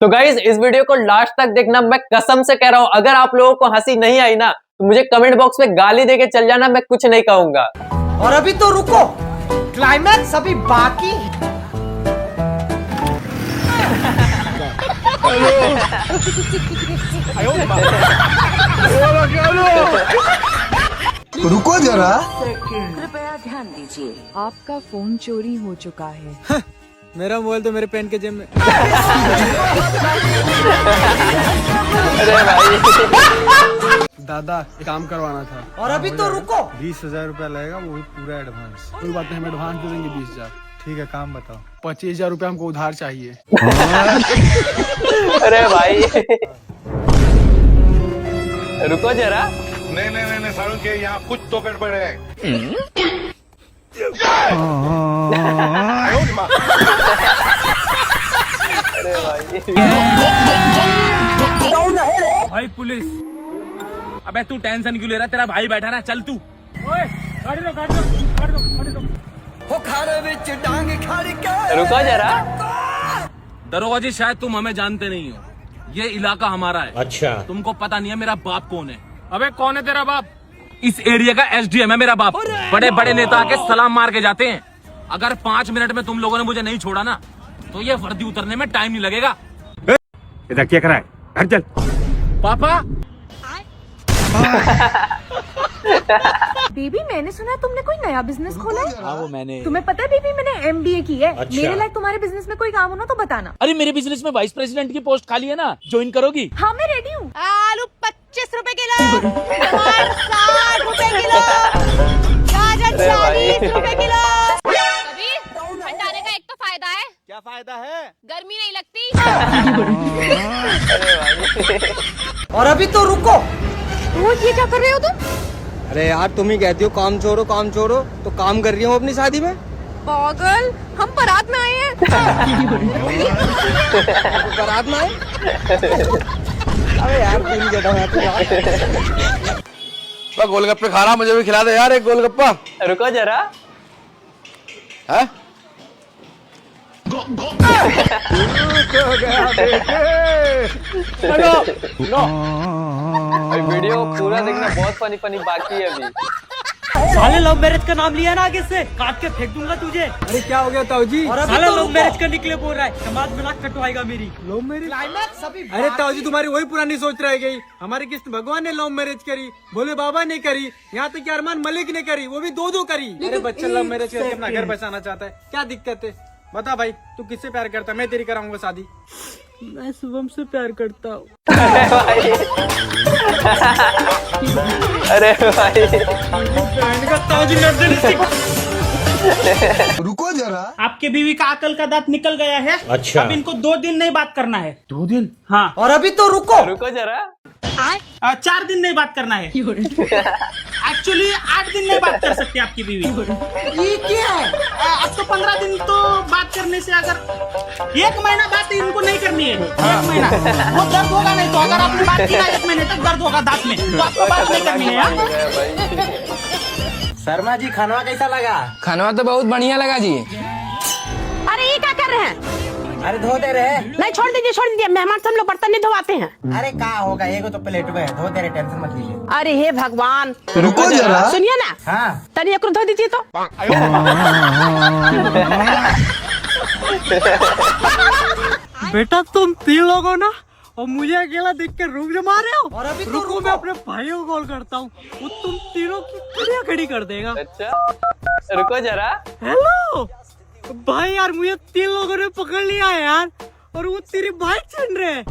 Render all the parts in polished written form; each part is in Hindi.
तो गाइज इस वीडियो को लास्ट तक देखना, मैं कसम से कह रहा हूँ, अगर आप लोगों को हंसी नहीं आई ना तो मुझे कमेंट बॉक्स में गाली देके चल जाना, मैं कुछ नहीं कहूंगा। और अभी तो रुको, क्लाइमैक्स अभी बाकी है। रुको जरा, कृपया ध्यान दीजिए, आपका फोन चोरी हो चुका है। मेरा मोबाइल तो मेरे पेन के जेब में। अरे भाई दादा काम करवाना था। और अभी तो रुको, 20,000 रुपया लगेगा, वो भी पूरा एडवांस। कोई बात नहीं, हम एडवांस दे देंगे 20,000। ठीक है काम बताओ। 25,000 रुपया हमको उधार चाहिए। अरे भाई रुको जरा। नहीं सारुण के यहाँ कुछ तो गड़बड़ है। अरे भाई भाई पुलिस, अबे तू टेंशन क्यों ले रहा? तेरा भाई बैठा ना, चल तू। ओए गाड़ी लो। रुको जरा। दरोगा जी, शायद तुम हमें जानते नहीं हो, ये इलाका हमारा है। अच्छा, तुमको पता नहीं है मेरा बाप कौन है? अबे कौन है तेरा बाप? इस एरिया का एसडीएम है मेरा बाप। बड़े बड़े नेता आके सलाम मार के जाते हैं। अगर 5 मिनट में तुम लोगों ने मुझे नहीं छोड़ा ना तो ये वर्दी उतरने में टाइम नहीं लगेगा। इधर क्या करा है? घर चल। पापा बेबी, मैंने सुना तुमने कोई नया बिजनेस खोला है। हाँ वो मैंने। तुम्हें पता है बेबी, मैंने MBA की है। मेरे लायक तुम्हारे बिजनेस में कोई काम हो ना तो बताना। अरे मेरे बिजनेस में वाइस प्रेसिडेंट की पोस्ट खाली है ना, ज्वाइन करोगी? हाँ मैं रेडी हूँ। आलू 25 रुपए किलो, टमाटर 60 रुपए किलो, गाजर 40 रुपए किलो। कभी भंडारे का एक तो फायदा है। क्या फायदा है? गर्मी नहीं लगती। और अभी तो रुको। रोज ये क्या कर रहे हो तुम? अरे यार तुम ही कहती हो काम छोड़ो तो काम कर रही हूँ अपनी शादी में। पागल, हम बारात में आए हैं। बारात में आए? अरे यार तुम कहता हूँ गोलगप्पे खा रहा, मुझे भी खिला दे यार एक गोलगप्पा। रुको जरा। है वीडियो पूरा देखना, बहुत फनी बाकी है अभी। साले लव मैरिज का नाम लिया ना आगे से काट के फेंक दूंगा तुझे। अरे क्या हो गया ताऊ जी? साले लव मैरिज का निकले बोल रहा है, समाज में नाक कटवाएगा मेरी। Love marriage? अरे ताऊ जी तुम्हारी वही पुरानी सोच रह गई। हमारी किस्त भगवान ने लव मैरिज करी, भोले बाबा ने करी, यहाँ तक अरमान मलिक ने करी, वो भी 2 करी। अरे बच्चा लव मैरिज करके अपना घर बसाना चाहता है, क्या दिक्कत है? बता भाई तू किससे प्यार करता है? मैं तेरी कराऊंगा शादी। मैं शुभम से प्यार करता हूँ। अरे भाई रुको जरा। आपके बीवी का अकल का दांत निकल गया है। अच्छा, अब इनको 2 दिन नहीं बात करना है। 2 दिन? हाँ। और अभी तो रुको जरा। 4 दिन नहीं बात करना है। एक्चुअली 8 दिन नहीं बात कर सकती आपकी बीवी। ये क्या है? अब तो 15 दिन तो बात करने से, अगर 1 महीना बात इनको नहीं करनी है। 1 महीना वो दर्द होगा नहीं, तो अगर आपने बात की ना 1 महीने तक दर्द होगा दांत में, तो आपको बात नहीं करनी है। शर्मा जी खाना कैसा लगा? खाना तो बहुत बढ़िया लगा जी। अरे ये क्या कर रहे हैं? अरे धो दे रहे। नहीं छोड़ दीजिए, मेहमान से हम लोग बर्तन नहीं धोवाते हैं। अरे क्या होगा, एक तो प्लेट में धो दे रहे, टेंशन मत लीजिए। अरे हे भगवान, रुको जरा। सुनिए ना, हाँ तनी एक धो दीजिए तो। बेटा तुम 3 लोग हो ना, और मुझे अकेला देख के रुक जमा रहे हो। और अभी तो रुको, मैं अपने भाइयों को कॉल करता हूँ, वो तुम तीनों की कड़िया खड़ी कर देगा। अच्छा रुको जरा। हेलो भाई, यार मुझे 3 लोगों ने पकड़ लिया है यार, और वो तेरी बाइक छीन रहे हैं।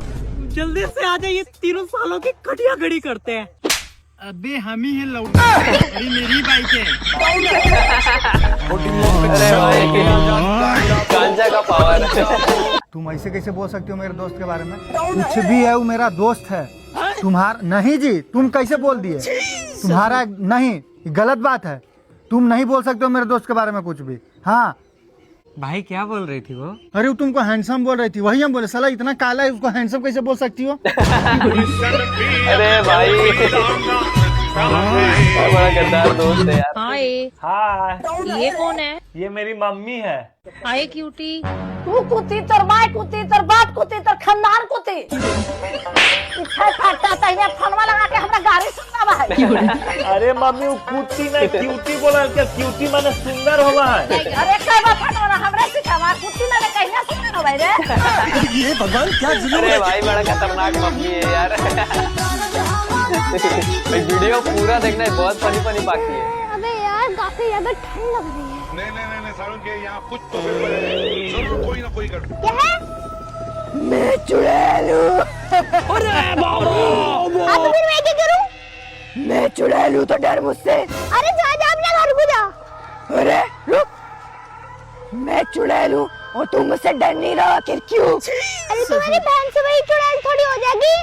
जल्दी से आ जाइए, 3 सालों की कटिया खड़ी करते हैं। अबे हम ही है लौटा, अरे मेरी बाइक है। अरे भाई गांजा का पावर। तुम ऐसे कैसे बोल सकते हो मेरे दोस्त के बारे में? कुछ भी है, वो मेरा दोस्त है। तुम्हारा नहीं जी, तुम कैसे बोल दिए? तुम्हारा नहीं, गलत बात है। तुम नहीं बोल सकते हो मेरे दोस्त के बारे में कुछ भी। हाँ भाई क्या बोल रही थी वो? अरे वो तुमको हैंडसम बोल रही थी, वही हम बोले। साला इतना काला है, उसको हैंडसम कैसे बोल सकती हो? अरे भाई बड़ा गद्दार दोस्त है यार। हाय हाय, ये कौन है? ये मेरी मम्मी है। हाय क्यूटी। तू कुत्ती तर माय कुत्ती तर बाप कुत्ती तर खानदान कुत्ती इच्छा काटता तहिया फोनवा लगा के हमरा गाड़ी सुनना भाई। अरे मम्मी वो कुत्ती नहीं क्यूटी बोला क्या? क्यूटी माने सुंदर होगा है। अरे काय बात फोनवा हमरा सिखावा कुत्ती ना कहिया सुनना भाई रे। ये भगवान क्या अरे भाई बड़ा खतरनाक मम्मी है यार। भाई वीडियो पूरा देखना है, बहुत फनी बाकी है। अबे यार काफी ज्यादा ठंड लग रही है। नहीं सारुण के यहाँ कुछ तो गड़बड़ है। जरूर कोई ना कोई गड़बड़। क्या है? मैं चुड़ैल हूँ। अरे बाबू अब फिर मैं क्या करूँ? मैं चुड़ैल हूँ तो डर मुझसे। अरे जा अपने घर को जा। अरे रुक, मैं चुड़ैल हूँ और तुम मुझसे डर नहीं रहा फिर क्यों? अरे तुम्हारी बहन से वही चुड़ैल थोड़ी हो जाएगी।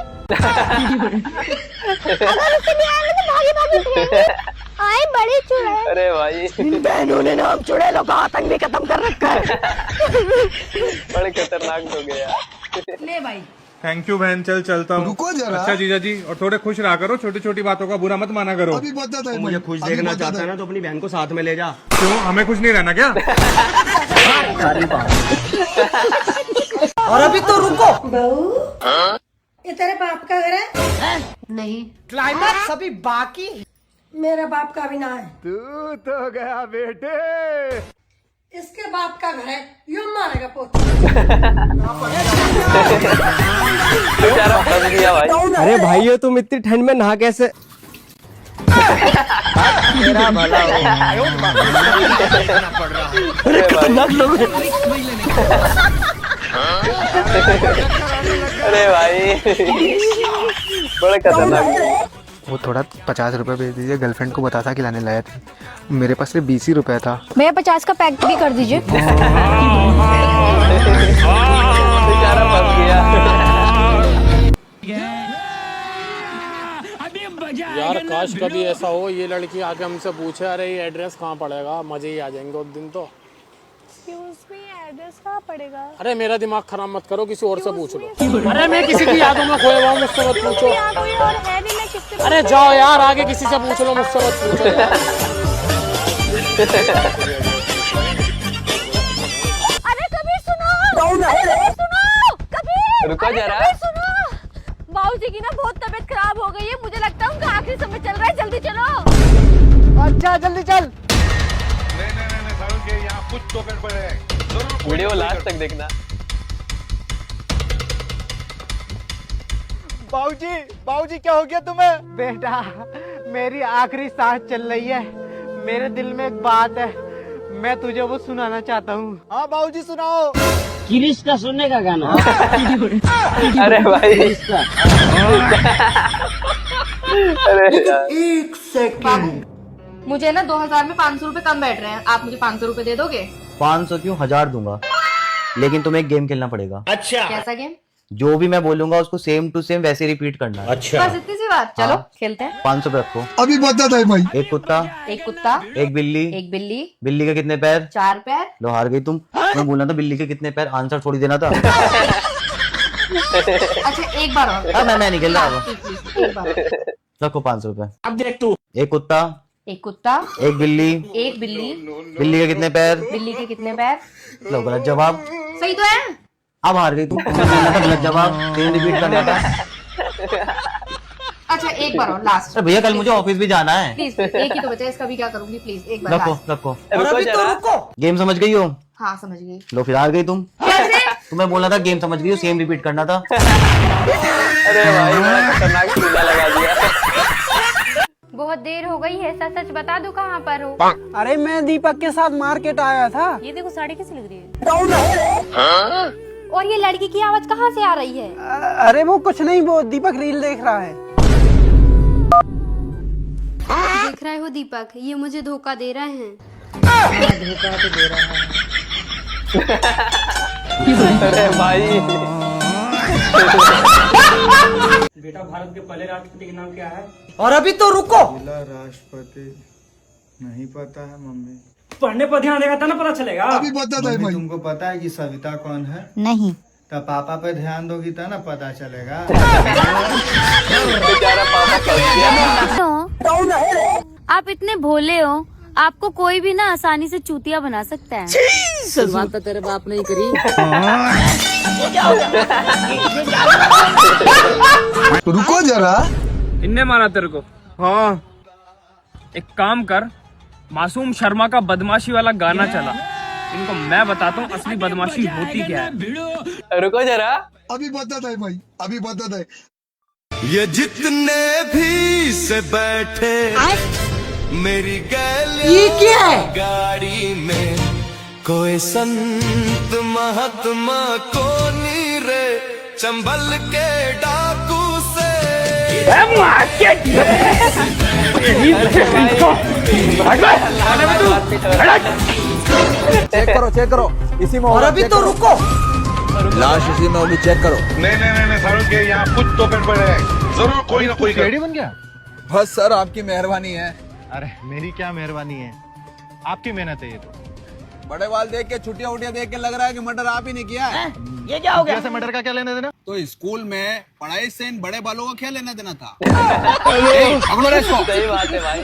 अगर उससे नहीं आएंगे तो भागी आए बड़ी चुड़ैल। अरे भाई इन बहनों ने नाम चुड़ैलों का आतंक भी खत्म कर रखा है। बड़े खतरनाक हो गए यार। ले भाई। थैंक यू बहन, चलता हूँ। रुको जरा। अच्छा जीजा जी, और थोड़े खुश रहा करो, छोटी छोटी बातों का बुरा मत माना करो। अभी बता था मुझे खुश देखना चाहता है ना तो अपनी बहन को साथ में ले जा। क्यों, हमें खुश नहीं रहना क्या? और अभी तो रुको। ये तेरे बाप का घर है? नहीं, क्लाइमैक्स अभी बाकी। मेरे बाप का भी ना है। तू तो गया बेटे। इसके बाप का घर है, यूं मारेगा पोता। बेचारा फंस गया भाई। अरे भाइयों तुम इतनी ठंड में नहा कैसे? तेरा भला हो। अरे खतरनाक लोग। अरे भाई बड़े खतरनाक। वो थोड़ा 50 रुपए भेज दीजिए, गर्लफ्रेंड को बतासा खिलाने लाया था। मेरे पास सिर्फ 20 ही रुपए था। भैया 50 का पैक भी कर दीजिए। बेचारा फंस गया। यार काश कभी ऐसा हो ये लड़की आके हमसे पूछे अरे ये एड्रेस कहाँ पड़ेगा, मजे ही आ जाएंगे उस दिन तो। एड्रेस कहाँ पड़ेगा? अरे मेरा दिमाग खराब मत करो, किसी और से पूछ लो। अरे मैं किसी की यादों में खोया हुआ हूँ, मुझसे मत पूछो। कोई और है नहीं, मैं किससे? अरे जाओ यार आगे किसी से पूछ लो, मुझसे मत पूछो। अरे कभी सुनो, कभी रुको जरा। बाबू जी की ना बहुत तबीयत खराब हो गई है, मुझे लगता है उनका आखिरी समय चल रहा है, जल्दी चलो। अच्छा जल्दी चल। नहीं सारुण के यहाँ कुछ तो गड़बड़ है। जरूर वीडियो लास्ट तक देखना। बाबूजी क्या हो गया तुम्हें? बेटा मेरी आखिरी सांस चल रही है, मेरे दिल में एक बात है, मैं तुझे वो सुनाना चाहता हूँ। हाँ बाबूजी सुनाओ। किरिश का सुनने का गाना। अरे भाई अरे यार। एक सेकंड। मुझे ना 2000 में 500 रुपए कम बैठ रहे हैं, आप मुझे 500 रुपए दे दोगे? 500 क्यों, 1000 दूंगा, लेकिन तुम्हें एक गेम खेलना पड़ेगा। अच्छा कैसा गेम? जो भी मैं बोलूंगा उसको सेम टू सेम वैसे रिपीट करना है। अच्छा बस इतनी सी बात, चलो खेलते हैं। 500 पे रखो। अभी बता था भाई। एक कुत्ता, एक कुत्ता, एक बिल्ली, एक बिल्ली, बिल्ली के कितने पैर? 4 पैर। लो हार गई तुम। मैं बोलना था बिल्ली के कितने पैर, आंसर थोड़ी देना था। अच्छा एक बार और। मैं नहीं खेल रहा। प्लीज, एक बार। रखो 500 रुपए। अब देख तू। एक कुत्ता, एक कुत्ता, एक बिल्ली, एक बिल्ली, बिल्ली के कितने पैर? बिल्ली के कितने पैर? लो गलत जवाब। सही तो है। अब हार गई तुम। बोलना था गलत जवाब, सेम रिपीट करना था। अच्छा एक बार और लास्ट। अरे भैया कल मुझे ऑफिस भी जाना है। प्लीज एक ही तो बचा है, इसका भी क्या करूंगी, प्लीज एक बार रखो लास्ट। रखो। रुको जरा। गेम समझ गई हो? हाँ समझ गई। लो फिर हार गई तुम। कैसे? तुम्हें बोलना था गेम समझ गई हो, सेम रिपीट करना था। अरे भाई बड़ा खतरनाक चूल्हा लगा दिया। बहुत देर हो गई है, सच सच बता दो कहाँ पर हो? अरे मैं दीपक के साथ मार्केट आया था। ये देखो साड़ी कैसी लग रही है। और ये लड़की की आवाज कहाँ से आ रही है? अरे वो कुछ नहीं, वो दीपक रील देख रहा है। देख रहे हो दीपक, ये मुझे धोखा दे रहे हैं। धोखा तो दे रहा है। अरे भाई बेटा भारत के पहले राष्ट्रपति का नाम क्या है? और अभी तो रुको। राष्ट्रपति नहीं पता है मम्मी। पढ़ने पर ध्यान देगा तो ना पता चलेगा। अभी बता था भाई। तुमको पता है कि सविता कौन है? नहीं। तो पापा पे ध्यान दोगी तो ना पता चलेगा। बेचारा पापा फंस गया। आप इतने भोले हो, आपको कोई भी ना आसानी से चूतिया बना सकता है। शुरुआत तो तेरे बाप ने ही करी। रुको जरा। इनने मारा तेरे को? हाँ। एक काम कर, मासूम शर्मा का बदमाशी वाला गाना चला, इनको मैं बताता हूँ असली बदमाशी होती क्या है। रुको जरा। अभी बता है भाई, अभी बता है। ये जितने भी से बैठे मेरी ये क्या है? गाड़ी में कोई संत महात्मा को नी रे चंबल के डाकू से। चेक करो इसी में। और अभी तो रुको, लाश इसी में होगी, चेक करो। नहीं सारुण के यहाँ कुछ तो गड़बड़ है, जरूर कोई ना कोई रेडी बन गया। बस सर आपकी मेहरबानी है। अरे मेरी क्या मेहरबानी है, आपकी मेहनत है ये तो। बड़े बाल देख के, छुट्टियां उटियां देख के लग रहा है कि मर्डर आप ही ने किया है। ये क्या हो गया? ऐसे मर्डर का क्या लेना देना? तो स्कूल में पढ़ाई से इन बड़े बालों का क्या लेना देना था? सही बात है भाई।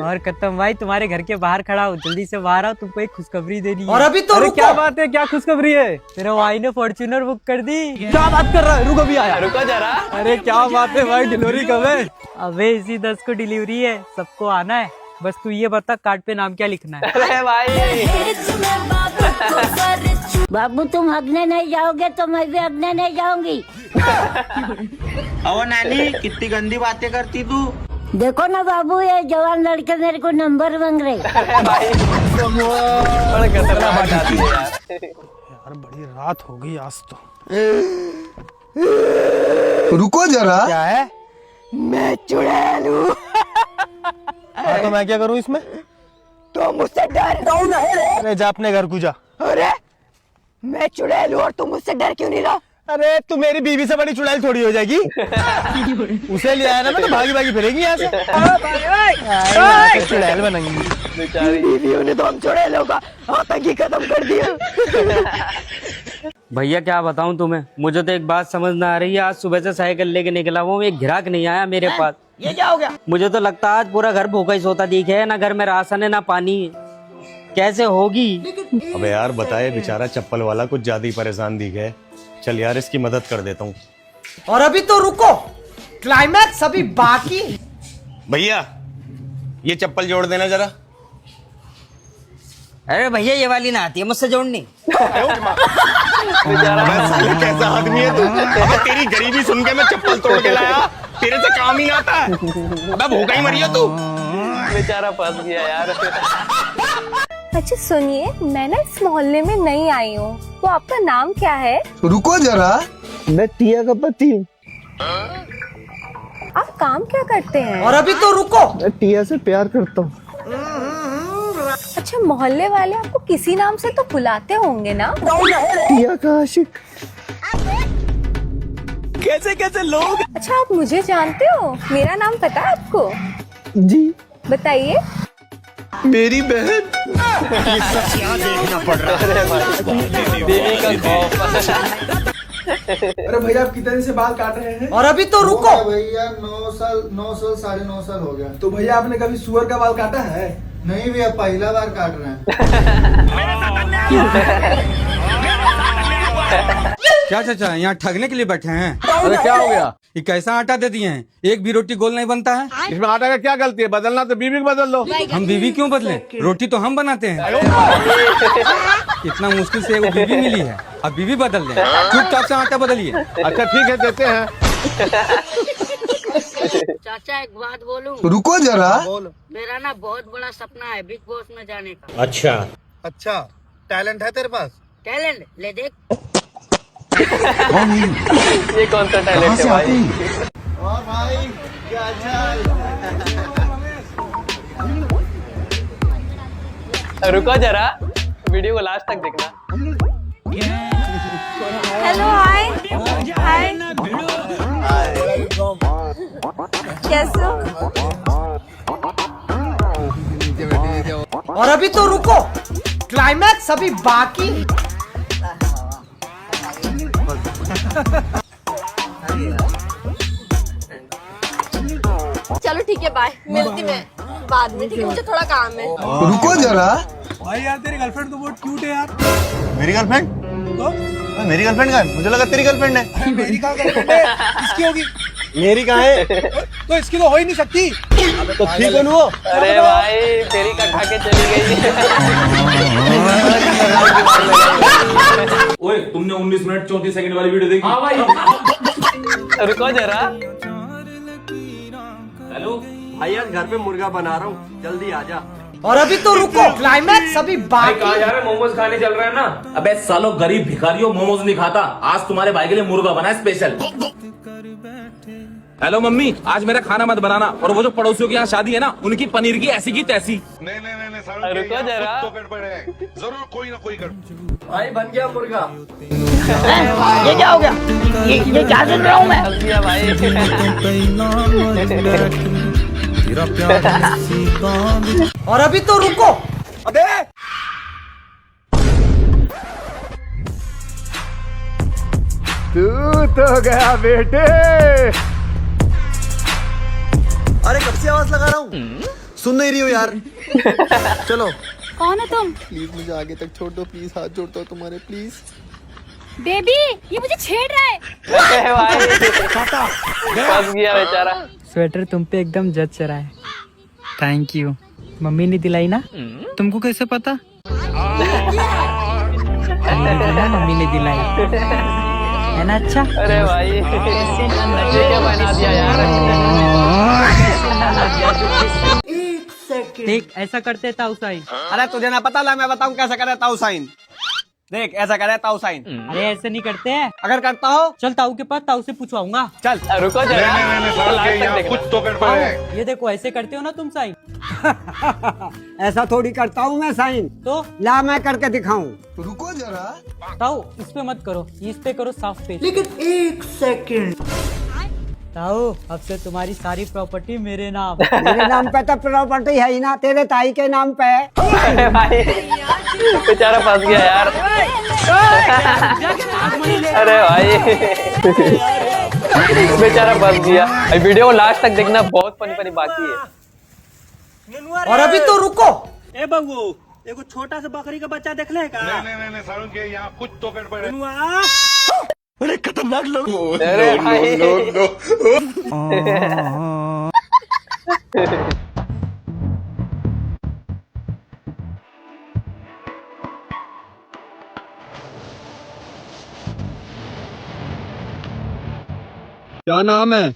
और खत्म भाई, तुम्हारे घर के बाहर खड़ा हो, जल्दी से बाहर आओ, तुमको एक खुशखबरी देनी है। और अभी तो रुको। क्या बात है, क्या खुशखबरी है? तेरे भाई ने फॉर्च्यूनर बुक कर दी। क्या बात कर रहा है? रुको, भी आया। रुको जरा। अरे क्या बात है भाई, डिलीवरी कब है? अबे इसी 10 को डिलीवरी है, सबको आना है। बस तू ये बता कार्ड पे नाम क्या लिखना है? अरे भाई बाबू तुम हगने नहीं जाओगे तो मैं भी हगने नहीं जाऊंगी। ओ नानी, कितनी गंदी बातें करती तू। देखो ना बाबू, ये जवान लड़के मेरे को नंबर मांग रहे। अरे भाई बड़ा खतरनाक बात आती है यार। यार बड़ी रात हो गई आज तो। रुको जरा। क्या है? मैं चुड़ैल हूँ। तो मैं क्या करूँ इसमें? तो मुझसे डर कौन है? अरे जा अपने घर को जा। अरे मैं चुड़ैल हूँ और तुम मुझसे डर क्यों नहीं रहा? अरे तू मेरी बीवी से बड़ी चुड़ैल थोड़ी हो जाएगी। उसे ले आया ना, मैं तो भागी भागी फिरेगी यहाँ से। चुड़ैल बनेंगी बेचारी। बीवियों ने तो हम चुड़ैलों का आतंकी खत्म कर दिया। भैया क्या बताऊं तुम्हें, मुझे तो एक बात समझ ना आ रही है। आज सुबह से साइकिल लेके निकला हुआ, एक ग्राहक नहीं आया मेरे पास। ये क्या हो गया? मुझे तो लगता है आज पूरा घर भूखा ही सोता दिखे है, ना घर में राशन है ना पानी है। कैसे होगी? अबे यार बताए, बेचारा चप्पल वाला कुछ ज्यादा ही परेशान दिख है। चल यार इसकी मदद कर देता हूँ। और अभी तो रुको, क्लाइमैक्स अभी बाकी। भैया ये चप्पल जोड़ देना जरा। अरे भैया ये वाली ना आती है मुझसे जोड़नी। साले कैसा आदमी है तू? अबे तेरी गरीबी सुन के मैं चप्पल तोड़ के लाया, तेरे से काम ही ना आता है। मैं भूखा ही मरिया तू। बेचारा फंस गया यार। अच्छा सुनिए, मैं ना इस मोहल्ले में नई आई हूँ, तो आपका नाम क्या है? रुको जरा। मैं टिया का पति। आप काम क्या करते हैं? और अभी तो रुको, मैं टिया से प्यार करता हूँ। अच्छा मोहल्ले वाले आपको किसी नाम से तो बुलाते होंगे ना? टिया का आशिक। कैसे कैसे लोग। अच्छा आप मुझे जानते हो? मेरा नाम पता है आपको? जी बताइए। मेरी बहन। देवी का खौफ। अरे भैया आप कितने दिन से बाल काट रहे हैं? और अभी तो रुको। भैया 9 साल 9.5 साल हो गया। तो भैया आपने कभी सुअर का बाल काटा है? नहीं भैया, पहला बार काट रहे हैं। क्या चाचा यहाँ ठगने के लिए बैठे हैं? अरे क्या हो गया? ये कैसा आटा दे दिए हैं, एक भी रोटी गोल नहीं बनता है। इसमें आटा का क्या गलती है? बदलना तो बीवी को बदल लो। हम बीवी क्यों बदले? रोटी तो हम बनाते हैं। इतना मुश्किल से एक बीवी मिली है, अब बीवी बदल दें? चुपचाप से आटा बदलिए। अच्छा ठीक है, देते हैं। चाचा एक बात बोलूं? रुको जरा। मेरा ना बहुत बड़ा सपना है बिग बॉस में जाने का। अच्छा टैलेंट है तेरे पास? टैलेंट ले देख। ये कौन सा टैलेंट है भाई? और भाई क्या चाल? रुको जरा, वीडियो को लास्ट तक देखना। हेलो हाय हाय, कैसे हो? और अभी तो रुको, क्लाइमैक्स अभी बाकी। चलो ठीक है, बाय, मिलती मैं बाद में, ठीक है, मुझे थोड़ा काम है। रुको जरा। भाई यार तेरी गर्लफ्रेंड तो बहुत क्यूट है यार। मेरी गर्लफ्रेंड? तो मेरी गर्लफ्रेंड कहाँ है? मुझे लगा तेरी गर्लफ्रेंड है। मेरी कहाँ गर्लफ्रेंड है? इसकी होगी। मेरी कहाँ है? तो इसकी तो हो ही नहीं सकती। तो ठीक है वो। अरे भाई तेरी का खा के चली गई। ओए तुमने 19 मिनट 34 सेकंड वाली वीडियो देखी? हाँ भाई। रुको जरा। हेलो भाई आज घर पे मुर्गा बना रहा हूँ, जल्दी आ जा। और अभी तो रुको, क्लाइमैक्स अभी भाई कहाँ बाकी। जा रहे हैं? मोमोज खाने चल रहे हैं ना। अबे सालो गरीब भिखारियों, मोमोज नहीं खाता। आज तुम्हारे भाई के लिए मुर्गा बना है स्पेशल। हेलो मम्मी, आज मेरा खाना मत बनाना। और वो जो पड़ोसियों की यहाँ शादी है ना, उनकी पनीर की ऐसी की तैसी। नहीं नहीं नहीं सारुण के रुको यहाँ जरा। कुछ तो गड़बड़ है, जरूर कोई ना कोई गड़बड़। भाई बन गया मुर्गा। ये क्या हो गया? ये क्या सुन रहा हूँ मैं? फंस गया भाई। और अभी तो रुको। अबे तू तो गया बेटे। अरे कब से आवाज लगा रहा हूँ, सुन नहीं रही हो यार। चलो कौन है तुम? प्लीज मुझे आगे तक छोड़ दो, प्लीज हाथ जोड़ता हूँ तुम्हारे, प्लीज। बेबी, ये मुझे छेड़ रहा है। अरे भाई फंस गया बेचारा। स्वेटर तुम पे एकदम जच रहा है। Thank you. मम्मी ने दिलाई ना? तुमको कैसे पता? मम्मी ने दिलाई है ना। अच्छा अरे भाई ये क्या बना दिया यार। देख ऐसा करते ताऊ साइन। अरे तुझे ना पता ला, मैं बताऊं कैसे करे ताऊ साइन। देख ऐसा करे ताऊ साइन। अरे ऐसे नहीं करते हैं। अगर करता हो चल ताऊ के पास, ताऊ से पूछवाऊंगा। चल। रुको नहीं जरा। नहीं नहीं सारुण के यहाँ कुछ तो गड़बड़ है। ये देखो ऐसे करते हो ना तुम साइन। ऐसा थोड़ी करता हूँ मैं साइन, तो ला मैं करके दिखाऊं। रुको जरा। ताऊ इस पे मत करो, इस पे करो साफ पे। लेकिन एक सेकंड। ताऊ अब से तुम्हारी सारी प्रॉपर्टी मेरे नाम। मेरे नाम पे तो प्रॉपर्टी है ही ना, तेरे ताई के नाम पे है। अरे भाई बेचारा फंस गया यार। अरे भाई बेचारा फंस गया। वीडियो को लास्ट तक देखना, बहुत फनी फनी बाकी है। और अभी तो रुको। ए बबू, एगो छोटा सा बकरी का बच्चा देख लेगा? नहीं नहीं सारुण के यहाँ कुछ तो गड़बड़ है। अरे खतरनाक लोग। अरे भाई क्या नाम है?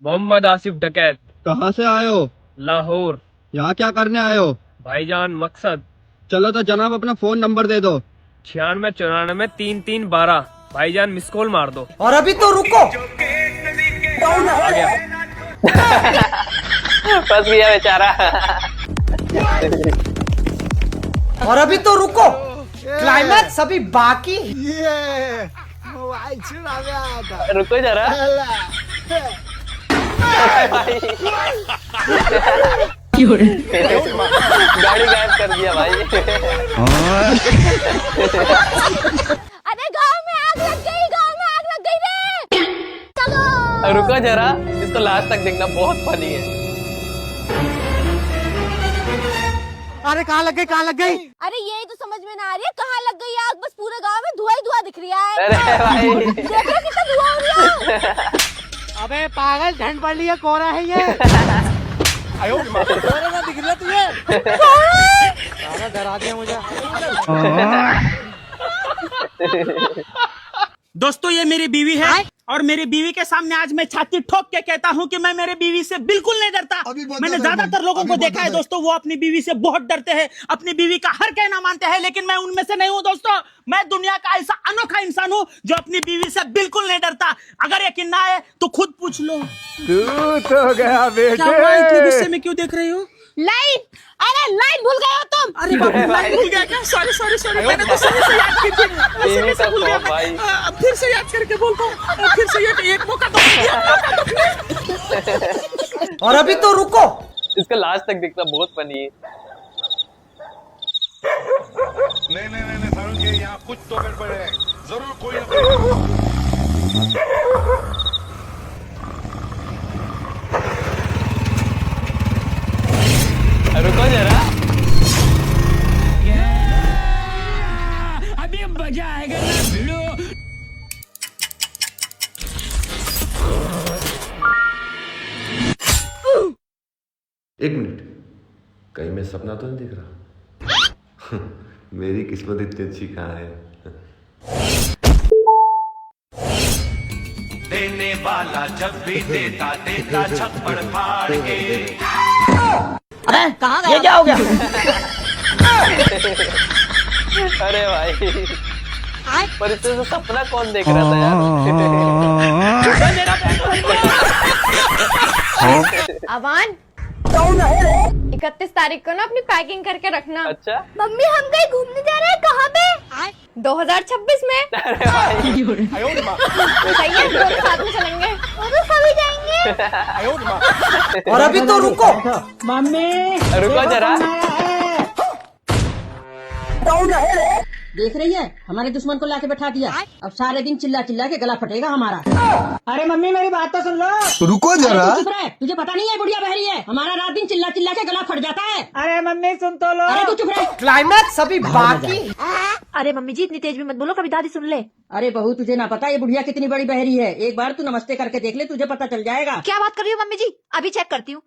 मोहम्मद आसिफ डकैत। कहाँ से आए हो? लाहौर। यहाँ क्या करने आए हो? भाईजान मकसद। चलो तो जनाब अपना फोन नंबर दे दो। 9694 भाईजान मिस कॉल मार दो। और अभी तो रुको। आ गया। फंस गया बेचारा। और अभी तो रुको, क्लाइमैक्स अभी बाकी। मोबाइल चुरा गया था। रुको जरा। गाड़ी गायब कर दिया भाई। अरे गांव में आग लग गई, गांव में आग लग गई रे। चलो। रुको जरा, इसको लास्ट तक देखना, बहुत फनी है। अरे कहाँ लग गई, कहाँ लग गई? अरे यही तो समझ में ना आ रही है, कहाँ लग गई आग? बस पूरे गांव में धुआं ही धुआं दिख रहा है। अरे भाई देखो कितना धुआं हो रहा है। अबे पागल, ठंड पड़ रही है, कोहरा है ये। कोहरा दिख रहा तुझे? डरा दिया मुझे। दोस्तों ये मेरी बीवी है और मेरी बीवी के सामने आज मैं छाती ठोक के कहता हूँ कि मैं मेरे बीवी से बिल्कुल नहीं डरता। मैंने ज्यादातर लोगों को देखा है दोस्तों, वो अपनी बीवी से बहुत डरते हैं, अपनी बीवी का हर कहना मानते हैं, लेकिन मैं उनमें से नहीं हूँ दोस्तों। मैं दुनिया का ऐसा अनोखा इंसान हूँ जो अपनी बीवी से बिल्कुल नहीं डरता। अगर यकीन ना है तो खुद पूछ लो। तू तो गया बेटे। क्या हुआ, इतने गुस्से में क्यों देख रही हो? लाइन, अरे लाइन भूल गए हो तुम। अरे बाबू, लाइन भूल गया क्या? सॉरी सॉरी सॉरी, मैंने तो सही से याद की थी। सही से भूल गया मैं। अब फिर से याद करके बोलता हूँ, फिर से एक मौका दो, और अभी तो रुको। इसका लास्ट तक देखना, बहुत फनी है। नहीं सारुण के यहाँ कुछ तो गड़बड़ है, जरूर कोई ना कोई। रुको जरा। अभी मजा आएगा ना भिड़ो। एक मिनट, कहीं मैं सपना तो नहीं देख रहा? मेरी किस्मत इतनी अच्छी कहाँ है? देने वाला जब भी देता देता छप्पड़ फाड़ के। अरे कहाँ गया? ये क्या हो गया? अरे भाई, पर इससे तो सपना कौन देख रहा था यार? अवान 31 तारीख को ना अपनी पैकिंग करके रखना। अच्छा मम्मी हम कहीं घूमने जा रहे हैं, कहाँ पे? 2026 में। अरे भाई सही है, दोनों साथ में चलेंगे। वो तो सभी जाएंगे। और अभी तो रुको मम्मी, रुको जरा। देख रही है, हमारे दुश्मन को लाके बैठा दिया। अब सारे दिन चिल्ला चिल्ला के गला फटेगा हमारा। अरे मम्मी मेरी बात तो सुन लो। रुको जरा। चुप रहे, तुझे पता नहीं है बुढ़िया बहरी है, हमारा रात दिन चिल्ला चिल्ला के गला फट जाता है। अरे मम्मी सुन तो लो। अरे तू चुप रहे। क्लाइमैक्स अभी बाकी। अरे मम्मी जी इतनी तेज भी मत बोलो, कभी दादी सुन ले। अरे बहू तुझे ना पता ये बुढ़िया कितनी बड़ी बहरी है। एक बार तू नमस्ते करके देख ले, तुझे पता चल जाएगा। क्या बात कर रही हो मम्मी जी? अभी चेक करती हूँ।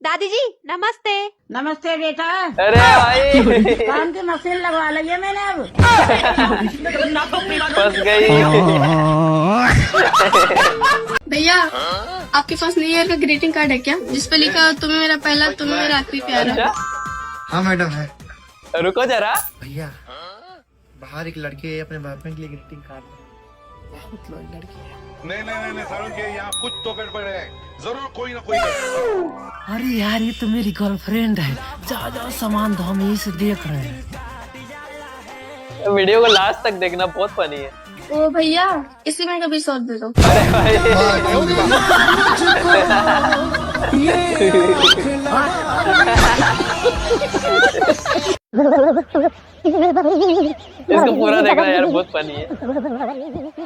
दादी जी नमस्ते। नमस्ते बेटा। अरे भाई काम की मशीन लगवा ली है मैंने अब। फंस गई। भैया आपके पास न्यू ईयर का ग्रीटिंग कार्ड है क्या, जिसपे लिखा तुम्हें मेरा पहला तुम्हें मेरा आखिरी प्यारा? हाँ मैडम है। रुको जरा। भैया बाहर एक लड़के अपने बॉयफ्रेंड के लिए ग्रीटिंग कार्ड बहुत लड़की है। नहीं सारुण के यहाँ कुछ तो गड़बड़ है, जरूर कोई ना कोई गड़बड़। अरे यार ये तो मेरी गर्लफ्रेंड है। ज्यादा सामान तो हम यही से देख रहे हैं। वीडियो को लास्ट तक देखना, बहुत फनी है। ओ भैया इसी में कभी सौद दे दो। अरे भाई इसको पूरा देखना यार, बहुत फनी है।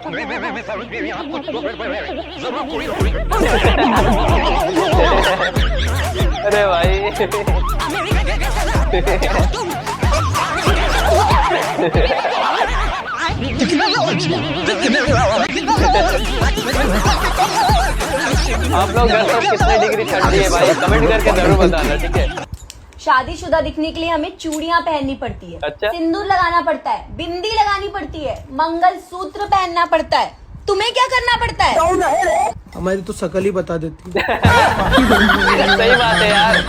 नहीं सारुण के यहाँ कुछ तो गड़बड़ है, जरूर कोई ना कोई। अरे भाई आप लोग घर पर कितने डिग्री ठंडी है भाई, कमेंट करके जरूर बताना, ठीक है? शादीशुदा दिखने के लिए हमें चूड़ियाँ पहननी पड़ती है। अच्छा। सिंदूर लगाना पड़ता है, बिंदी लगानी पड़ती है, मंगलसूत्र पहनना पड़ता है। तुम्हें क्या करना पड़ता है? हमारी तो शकल ही बता देती। सही बात है यार,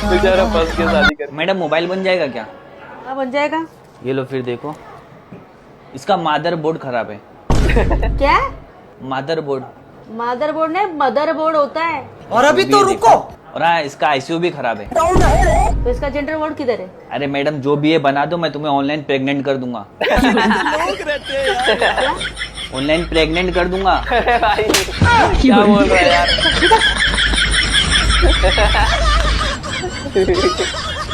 बेचारा फंस के शादी कर। मैडम मोबाइल बन जाएगा क्या? हाँ बन जाएगा। ये लो फिर देखो, इसका मदरबोर्ड खराब है। क्या? मदरबोर्ड। मदरबोर्ड नहीं मदरबोर्ड होता है। और अभी तो रुको। और हाँ, इसका आईसीयू भी खराब है। तो इसका जेंडर बोर्ड किधर है? अरे मैडम जो भी है बना दो, मैं तुम्हें ऑनलाइन प्रेग्नेंट कर दूंगा। ऑनलाइन प्रेग्नेंट कर दूंगा। भाई क्या बोल रहा है यार?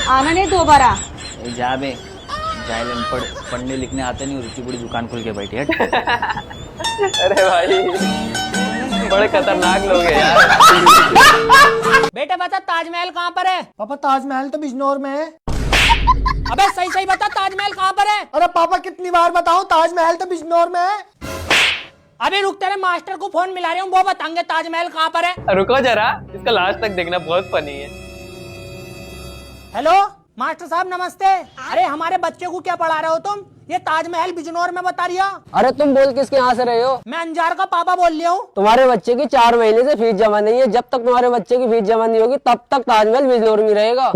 आना नहीं दोबारा। जा बे, जाहिल अनपढ़, पढ़ने लिखने आते नहीं, रुचि बड़ी दुकान खोल के बैठी है। अरे भाई बड़े खतरनाक लोग हैं यार। बेटा बता ताजमहल कहाँ पर है? पापा ताजमहल तो बिजनौर में है। अबे सही सही बता ताजमहल कहाँ पर है? अरे पापा कितनी बार बताऊं, ताजमहल तो बिजनौर में है। अबे रुक, तेरे मास्टर को फोन मिला रही हूँ, वो बताएंगे ताजमहल कहाँ पर है। रुको जरा, इसका लास्ट तक देखना, बहुत फनी है। हेलो मास्टर साहब नमस्ते। अरे हमारे बच्चे को क्या पढ़ा रहे हो तुम? ये ताजमहल बिजनौर में बता रिया। अरे तुम बोल किसके यहाँ से रहे हो? मैं अंजार का पापा बोल रहा हूँ। तुम्हारे बच्चे की 4 महीने से फीस जमा नहीं है। जब तक तुम्हारे बच्चे की फीस जमा नहीं होगी तब तक ताजमहल बिजनौर में रहेगा।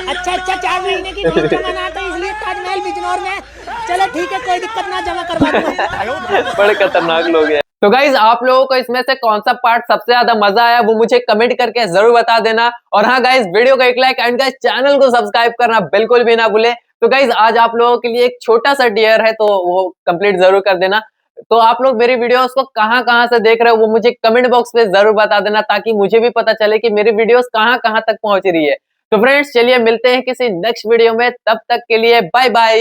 अच्छा 4 महीने की फीस जमा ना, तो इसलिए ताजमहल बिजनौर में। चलो ठीक है, कोई दिक्कत ना, जमा करवा दूंगा। बड़े खतरनाक लोग हैं। तो गाइज आप लोगों को इसमें से कौन सा पार्ट सबसे ज्यादा मजा आया वो मुझे कमेंट करके जरूर बता देना। और हाँ गाइज, वीडियो को एक लाइक एंड गाइज चैनल को सब्सक्राइब करना बिल्कुल भी ना भूले। तो गाइज आज आप लोगों के लिए एक छोटा सा डियर है, तो वो कंप्लीट जरूर कर देना। तो आप लोग मेरी वीडियोस को कहाँ से देख रहे हो वो मुझे कमेंट बॉक्स में जरूर बता देना, ताकि मुझे भी पता चले कि मेरी वीडियोस कहाँ तक पहुंच रही है। तो फ्रेंड्स चलिए मिलते हैं किसी नेक्स्ट वीडियो में, तब तक के लिए बाय बाय।